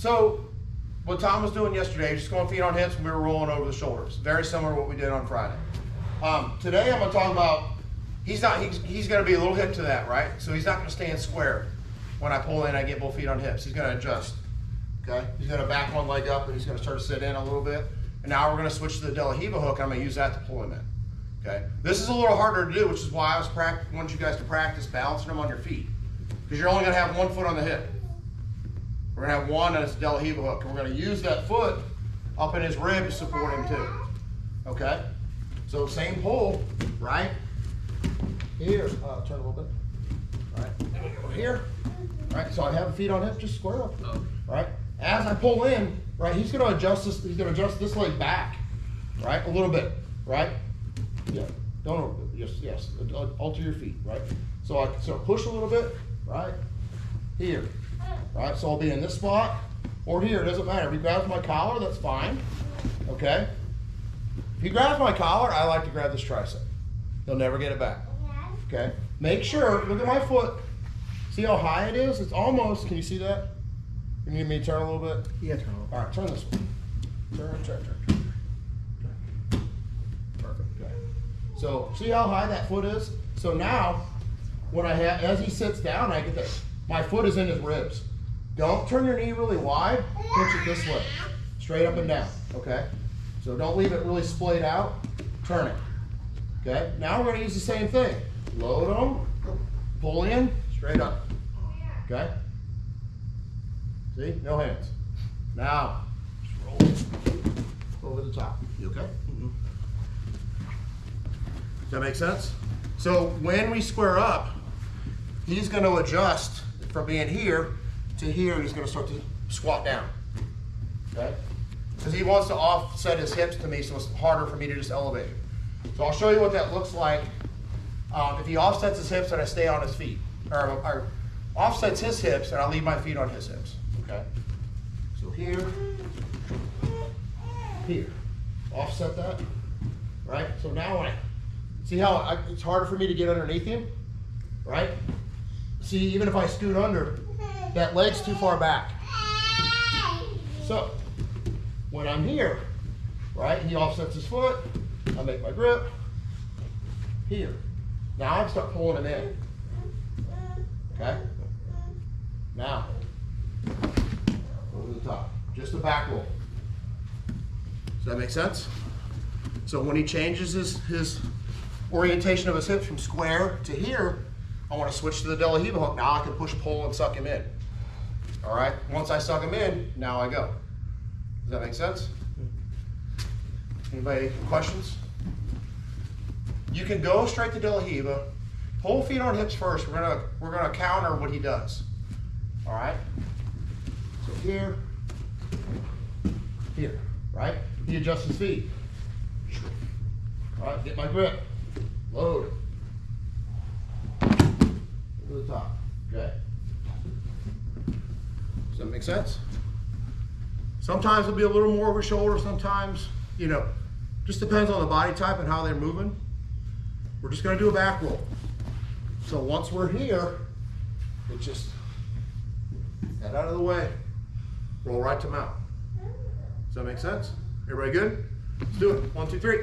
So what Tom was doing yesterday, just going feet on hips, and we were rolling over the shoulders. Very similar to what we did on Friday. Today I'm going to talk about, he's going to be a little hip to that, right? So he's not going to stand square. When I pull in, I get both feet on hips. He's going to adjust, okay? He's going to back one leg up, and he's going to start to sit in a little bit. And now we're going to switch to the De La Riva hook, and I'm going to use that to pull him in, okay? This is a little harder to do, which is why I wanted you guys to practice balancing them on your feet, because you're only going to have one foot on the hip. We're going to have one, and it's a De La Riva hook, and we're going to use that foot up in his rib to support him too, okay? So same pull, right? Here, turn a little bit, right? There we go, here. Right, so I have the feet on hip, just square up. Right, as I pull in, right, he's going to adjust this. He's going to adjust this leg back, right, a little bit, right. Yeah, don't. Yes. Alter your feet, right. So I push a little bit, right, here, right. So I'll be in this spot or here. It doesn't matter. If he grabs my collar, that's fine. Okay. If he grabs my collar, I like to grab this tricep. He'll never get it back. Okay. Make sure. Look at my foot. See how high it is? It's almost, can you see that? You need me to turn a little bit? Yeah, turn a little. All right, turn this way. Turn. Perfect, okay. So see how high that foot is? So now, when I have, as he sits down, I get that, my foot is in his ribs. Don't turn your knee really wide, push it this way. Straight up and down, okay? So don't leave it really splayed out, turn it. Okay, now we're gonna use the same thing. Load them, pull in, straight up. Okay? See? No hands. Now, just roll over the top. You okay? Mm-hmm. Does that make sense? So when we square up, he's going to adjust from being here to here. He's going to start to squat down. Okay? Because he wants to offset his hips to me, so it's harder for me to just elevate him. So I'll show you what that looks like. If he offsets his hips and I stay on his feet, or offsets his hips and I leave my feet on his hips. Okay. So here, offset that. Right. So now when I see how it's harder for me to get underneath him. Right. See, even if I scoot under, that leg's too far back. So when I'm here, right, he offsets his foot. I make my grip here. Now I start pulling him in. Okay? Now, over the top. Just a back roll. Does that make sense? So when he changes his orientation of his hips from square to here, I want to switch to the De La Riva hook. Now I can push, pull, and suck him in. All right? Once I suck him in, now I go. Does that make sense? Anybody questions? You can go straight to De La Riva. Pull feet on hips first. We're gonna counter what he does. All right. So here, right? He adjusts his feet. All right. Get my grip. Load. To the top. Okay. Does that make sense? Sometimes it'll be a little more over shoulder. Sometimes, just depends on the body type and how they're moving. We're just gonna do a back roll. So once we're here, it's just head out of the way, roll right to mount. Does that make sense? Everybody good? Let's do it. 1, 2, 3.